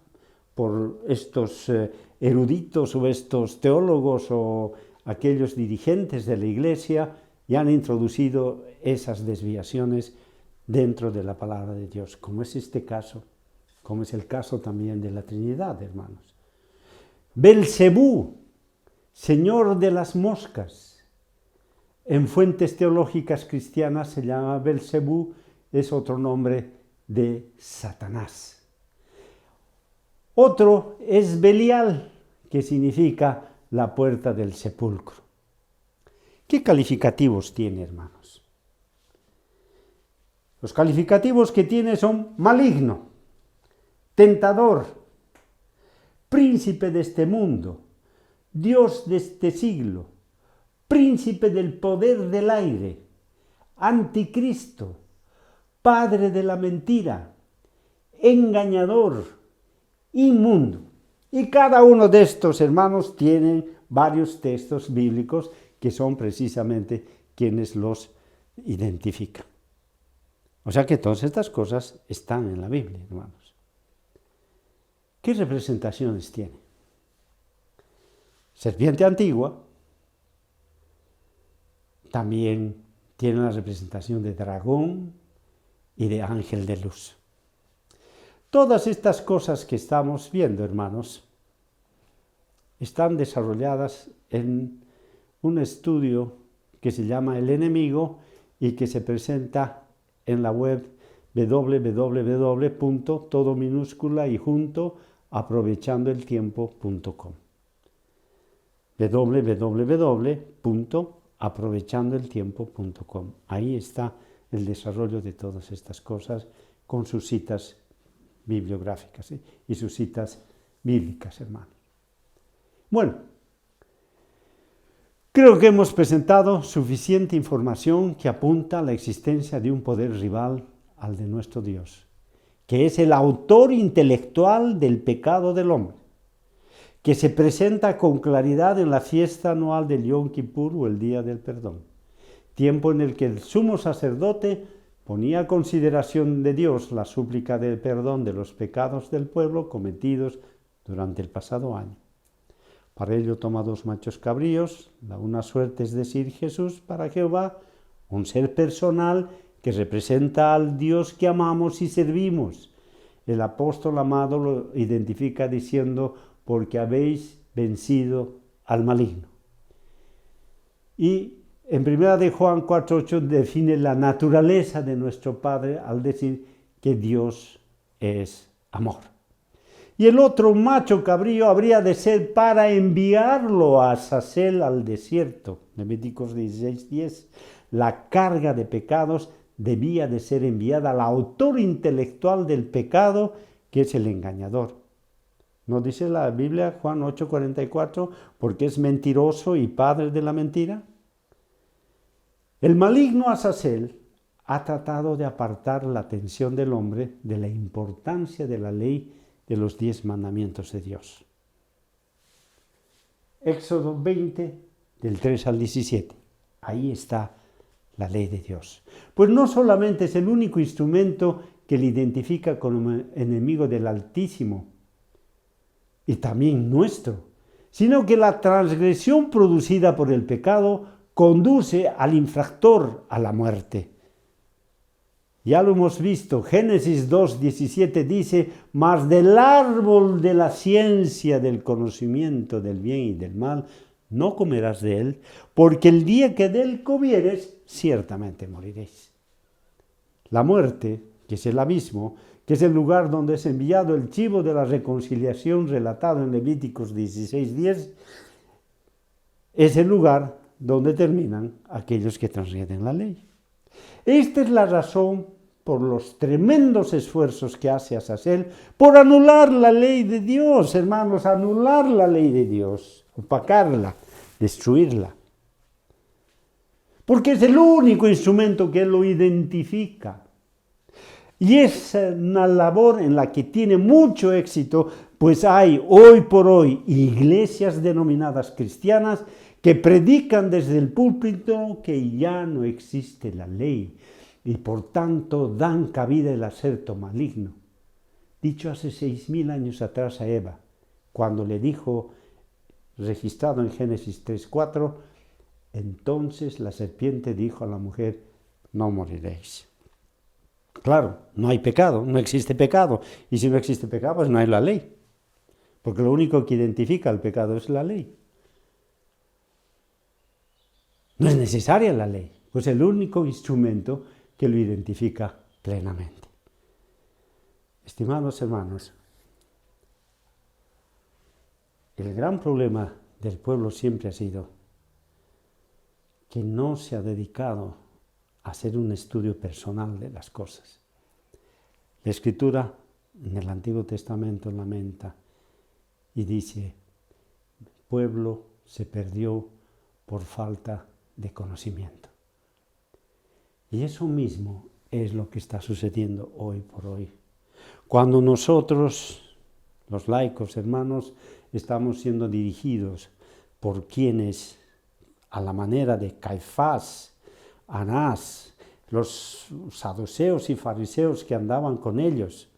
por estos eruditos o estos teólogos o aquellos dirigentes de la iglesia y han introducido esas desviaciones dentro de la palabra de Dios, como es este caso, como es el caso también de la Trinidad, hermanos. Belcebú, señor de las moscas. En fuentes teológicas cristianas se llama Belcebú, es otro nombre de Satanás. Otro es Belial, que significa la puerta del sepulcro. ¿Qué calificativos tiene, hermanos? Los calificativos que tiene son maligno, tentador, príncipe de este mundo, Dios de este siglo, príncipe del poder del aire, anticristo, padre de la mentira, engañador, inmundo. Y cada uno de estos hermanos tienen varios textos bíblicos que son precisamente quienes los identifican. O sea que todas estas cosas están en la Biblia, hermanos. ¿Qué representaciones tiene? Serpiente antigua, también tiene la representación de dragón y de ángel de luz. Todas estas cosas que estamos viendo, hermanos, están desarrolladas en un estudio que se llama El Enemigo y que se presenta en la web todo minúscula y junto aprovechandoeltiempo.com. www.aprovechandoeltiempo.com. Ahí está el desarrollo de todas estas cosas con sus citas bibliográficas y sus citas bíblicas, hermanos. Bueno, creo que hemos presentado suficiente información que apunta a la existencia de un poder rival al de nuestro Dios, que es el autor intelectual del pecado del hombre, que se presenta con claridad en la fiesta anual del Yom Kippur o el Día del Perdón, tiempo en el que el sumo sacerdote ponía a consideración de Dios la súplica de perdón de los pecados del pueblo cometidos durante el pasado año. Para ello toma 2 machos cabríos, da una suerte, es decir, Jesús para Jehová, un ser personal que representa al Dios que amamos y servimos. El apóstol amado lo identifica diciendo, porque habéis vencido al maligno. Y en 1 de Juan 4:8 define la naturaleza de nuestro Padre al decir que Dios es amor. Y el otro macho cabrío habría de ser para enviarlo a Azazel al desierto. Levíticos 16:10. La carga de pecados debía de ser enviada al autor intelectual del pecado, que es el engañador. ¿No dice la Biblia, Juan 8:44, porque es mentiroso y padre de la mentira? El maligno Azazel ha tratado de apartar la atención del hombre de la importancia de la ley de los 10 mandamientos de Dios. Éxodo 20, del 3 al 17. Ahí está la ley de Dios. Pues no solamente es el único instrumento que le identifica como enemigo del Altísimo, y también nuestro, sino que la transgresión producida por el pecado conduce al infractor a la muerte. Ya lo hemos visto, Génesis 2:17 dice, mas del árbol de la ciencia del conocimiento del bien y del mal, no comerás de él, porque el día que de él comieres, ciertamente moriréis. La muerte, que es el abismo, que es el lugar donde es enviado el chivo de la reconciliación relatado en Levíticos 16:10, es el lugar donde terminan aquellos que transgreden la ley. Esta es la razón por los tremendos esfuerzos que hace Azazel por anular la ley de Dios, hermanos, anular la ley de Dios, opacarla, destruirla. Porque es el único instrumento que él lo identifica. Y es una labor en la que tiene mucho éxito, pues hay hoy por hoy iglesias denominadas cristianas que predican desde el púlpito que ya no existe la ley y por tanto dan cabida al aserto maligno, dicho hace 6.000 años atrás a Eva, cuando le dijo, registrado en Génesis 3:4, entonces la serpiente dijo a la mujer, no moriréis. Claro, no hay pecado, no existe pecado, y si no existe pecado, pues no hay la ley, porque lo único que identifica el pecado es la ley. No es necesaria la ley, pues es el único instrumento que lo identifica plenamente. Estimados hermanos, el gran problema del pueblo siempre ha sido que no se ha dedicado a hacer un estudio personal de las cosas. La Escritura en el Antiguo Testamento lamenta y dice, el pueblo se perdió por falta de conocimiento. Y eso mismo es lo que está sucediendo hoy por hoy. Cuando nosotros, los laicos, hermanos, estamos siendo dirigidos por quienes, a la manera de Caifás, Anás, los saduceos y fariseos que andaban con ellos,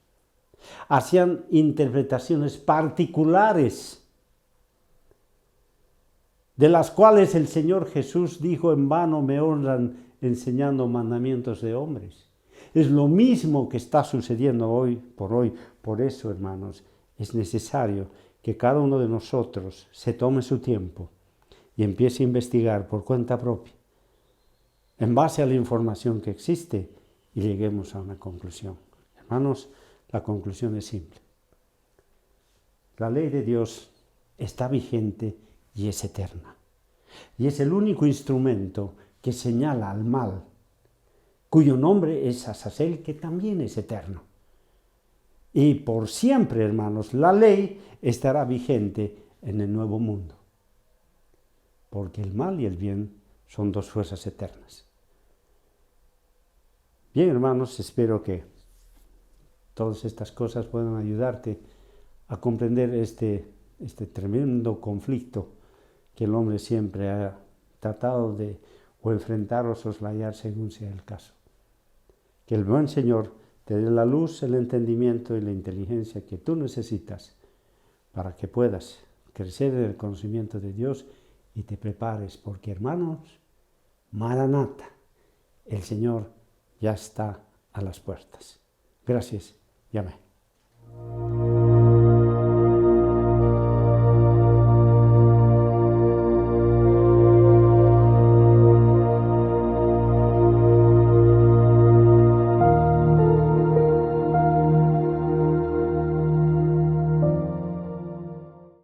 hacían interpretaciones particulares, de las cuales el Señor Jesús dijo, en vano me honran enseñando mandamientos de hombres. Es lo mismo que está sucediendo hoy. Por eso, hermanos, es necesario que cada uno de nosotros se tome su tiempo y empiece a investigar por cuenta propia, en base a la información que existe, y lleguemos a una conclusión. Hermanos, la conclusión es simple. La ley de Dios está vigente y es eterna. Y es el único instrumento que señala al mal, cuyo nombre es Azazel, que también es eterno. Y por siempre, hermanos, la ley estará vigente en el nuevo mundo. Porque el mal y el bien son dos fuerzas eternas. Bien, hermanos, espero que todas estas cosas puedan ayudarte a comprender este tremendo conflicto que el hombre siempre ha tratado de o enfrentar o soslayar según sea el caso. Que el buen Señor te dé la luz, el entendimiento y la inteligencia que tú necesitas para que puedas crecer en el conocimiento de Dios y te prepares, porque hermanos, Maranata, el Señor ya está a las puertas. Gracias y amén.